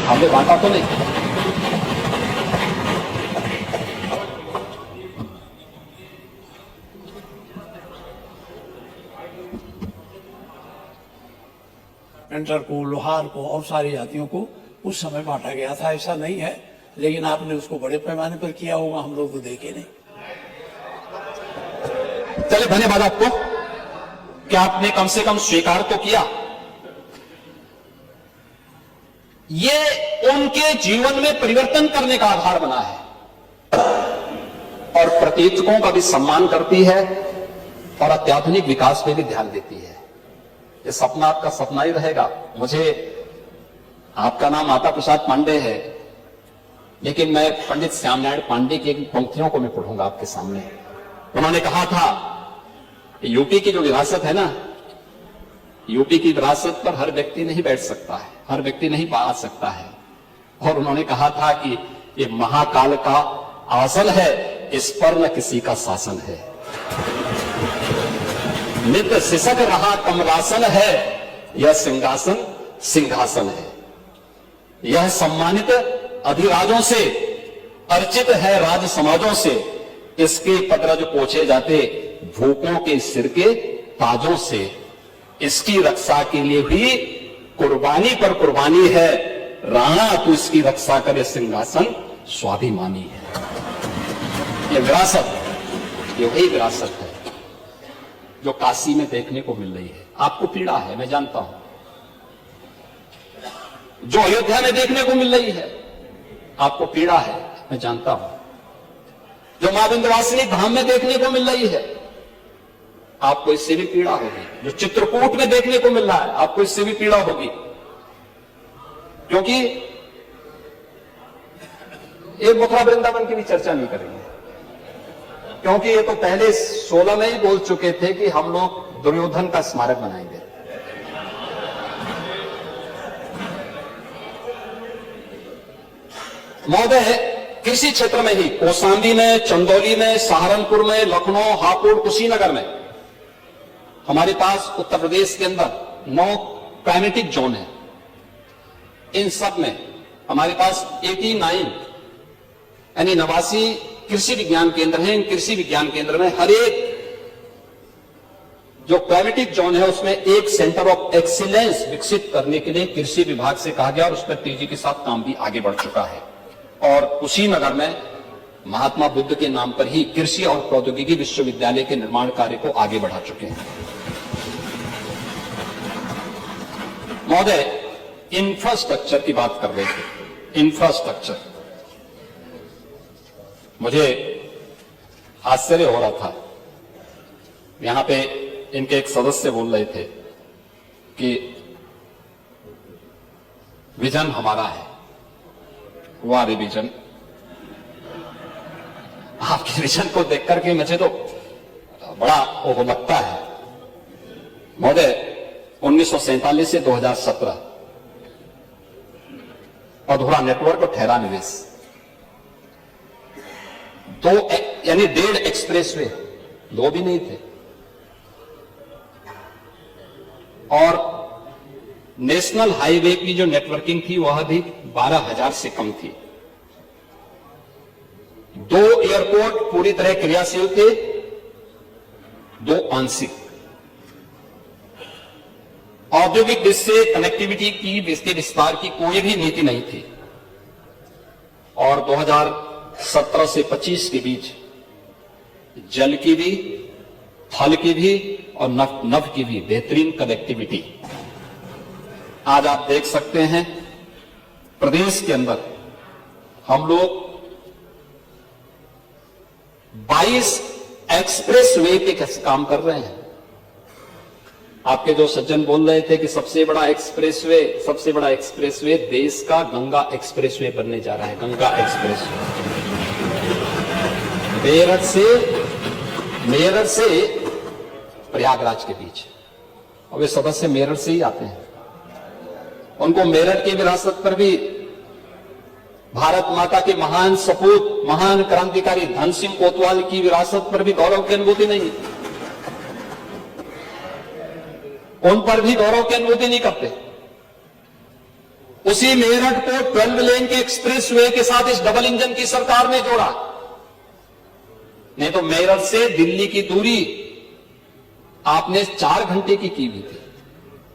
हमने बांटा तो नहीं। पेंटर को, लोहार को और सारी जातियों को उस समय बांटा गया था, ऐसा नहीं है, लेकिन आपने उसको बड़े पैमाने पर किया होगा, हम लोग तो देखे नहीं। चलिए, धन्यवाद आपको कि आपने कम से कम स्वीकार तो किया। ये उनके जीवन में परिवर्तन करने का आधार बना है और प्रतीकों का भी सम्मान करती है और अत्याधुनिक विकास पे भी ध्यान देती है। ये सपना आपका सपना ही रहेगा। मुझे आपका नाम माता प्रसाद पांडे है, लेकिन मैं पंडित श्यामनारायण पांडे की एक पंक्तियों को मैं पढ़ूंगा आपके सामने। उन्होंने कहा था, यूपी की जो विरासत है ना, यूपी की विरासत पर हर व्यक्ति नहीं बैठ सकता है, हर व्यक्ति नहीं आ सकता है। और उन्होंने कहा था कि ये महाकाल का आसन है, इस पर न किसी का शासन है। नित्य सिसक रहा कमलासन है, यह सिंहासन सिंहासन है। यह सम्मानित अधिराजों से, अर्चित है राज समाजों से। इसके पदरज पोछे जाते भूपों के सिर के ताजों से। इसकी रक्षा के लिए भी कुर्बानी पर कुर्बानी है। राणा तू इसकी रक्षा करे, सिंहासन स्वाभिमानी है। ये विरासत, ये वही विरासत है जो काशी में देखने को मिल रही है। आपको पीड़ा है, मैं जानता हूं। जो अयोध्या में देखने को मिल रही है, आपको पीड़ा है, मैं जानता हूं। जो मां विंध्यवासिनी धाम में देखने को मिल रही है, आपको इससे भी पीड़ा होगी। जो चित्रकूट में देखने को मिल रहा है, आपको इससे भी पीड़ा होगी। क्योंकि एक मथुरा वृंदावन की भी चर्चा नहीं करेंगे, क्योंकि ये तो पहले 16 में ही बोल चुके थे कि हम लोग दुर्योधन का स्मारक बनाएंगे। महोदय, कृषि क्षेत्र में ही कौशाम्बी में, चंदौली में, सहारनपुर में, लखनऊ, हापुड़, कुशीनगर में हमारे पास उत्तर प्रदेश के अंदर 9 क्लाइमेटिक जोन है। इन सब में हमारे पास 89 यानी 89 कृषि विज्ञान केंद्र हैं। इन कृषि विज्ञान केंद्र में हर एक जो क्लाइमेटिक जोन है उसमें एक सेंटर ऑफ एक्सीलेंस विकसित करने के लिए कृषि विभाग से कहा गया और उस पर तेजी के साथ काम भी आगे बढ़ चुका है। और कुशीनगर में महात्मा बुद्ध के नाम पर ही कृषि और प्रौद्योगिकी विश्वविद्यालय के निर्माण कार्य को आगे बढ़ा चुके हैं। महोदय, इंफ्रास्ट्रक्चर की बात कर रहे थे। इंफ्रास्ट्रक्चर, मुझे आश्चर्य हो रहा था। यहां पे इनके एक सदस्य बोल रहे थे कि विजन हमारा है। वाह रे विजन, आपके विजन को देख करके मुझे तो बड़ा वो लगता है। महोदय, 1947 से 2017 अधूरा नेटवर्क और ठहरा निवेश, 2 यानी 1.5 एक्सप्रेसवे, 2 भी नहीं थे। और नेशनल हाईवे की जो नेटवर्किंग थी वह भी 12,000 से कम थी। 2 एयरपोर्ट पूरी तरह क्रियाशील थे, 2 आंशिक। औद्योगिक दृष्टि से कनेक्टिविटी की विस्तार की कोई भी नीति नहीं थी। और 2017 से 25 के बीच जल की भी, थल की भी और नभ की भी बेहतरीन कनेक्टिविटी। आज आप देख सकते हैं प्रदेश के अंदर हम लोग 22 एक्सप्रेस वे के काम कर रहे हैं। आपके जो सज्जन बोल रहे थे कि सबसे बड़ा एक्सप्रेसवे देश का गंगा एक्सप्रेसवे बनने जा रहा है। गंगा एक्सप्रेसवे मेरठ से प्रयागराज के बीच, और वे सदस्य मेरठ से ही आते हैं। उनको मेरठ की विरासत पर भी भारत माता के महान सपूत, महान क्रांतिकारी धन सिंह कोतवाल की विरासत पर भी गौरव की अनुभूति नहीं है। उन पर भी गौरव की अनुभूति नहीं करते। उसी मेरठ को 12 लेन के एक्सप्रेसवे के साथ इस डबल इंजन की सरकार ने जोड़ा। नहीं तो मेरठ से दिल्ली की दूरी आपने 4 घंटे की हुई थी,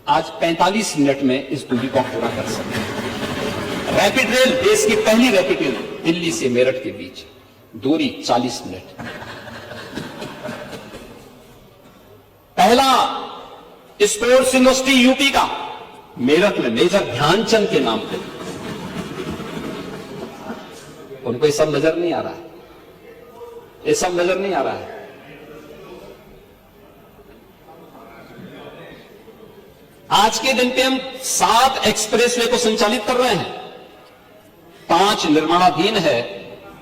आज 45 मिनट में इस दूरी को पूरा कर सकते हैं। रैपिड रेल, देश की पहली रैपिड रेल, दिल्ली से मेरठ के बीच दूरी 40 मिनट। पहला स्पोर्ट्स यूनिवर्सिटी यूपी का मेरठ में मेजर ध्यानचंद के नाम पे। उनको ये सब नजर नहीं आ रहा है, ये सब नजर नहीं आ रहा है। आज के दिन पे हम 7 एक्सप्रेसवे को संचालित कर रहे हैं, 5 निर्माणाधीन है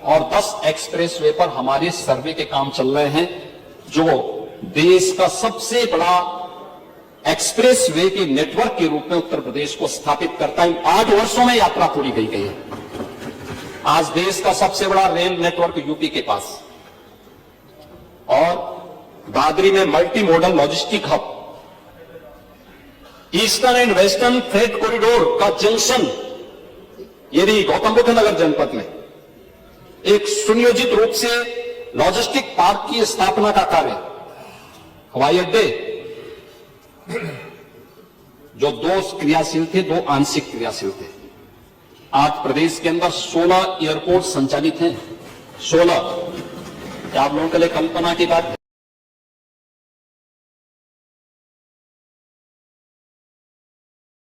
और 10 एक्सप्रेसवे पर हमारे सर्वे के काम चल रहे हैं, जो देश का सबसे बड़ा एक्सप्रेसवे के नेटवर्क के रूप में उत्तर प्रदेश को स्थापित करता है। 8 वर्षों में यात्रा पूरी की गई है। आज देश का सबसे बड़ा रेल नेटवर्क यूपी के पास, और दादरी में multi modal logistic hub, eastern and western freight corridor का जंक्शन, ये भी गौतम बुद्ध नगर जनपद में एक सुनियोजित रूप से लॉजिस्टिक पार्क की स्थापना का कार्य, हवाई अड्डे जो 2 क्रियाशील थे, 2 आंशिक क्रियाशील थे। आज प्रदेश के अंदर 16 एयरपोर्ट संचालित हैं। 16, क्या आप लोगों के लिए कल्पना की बात है?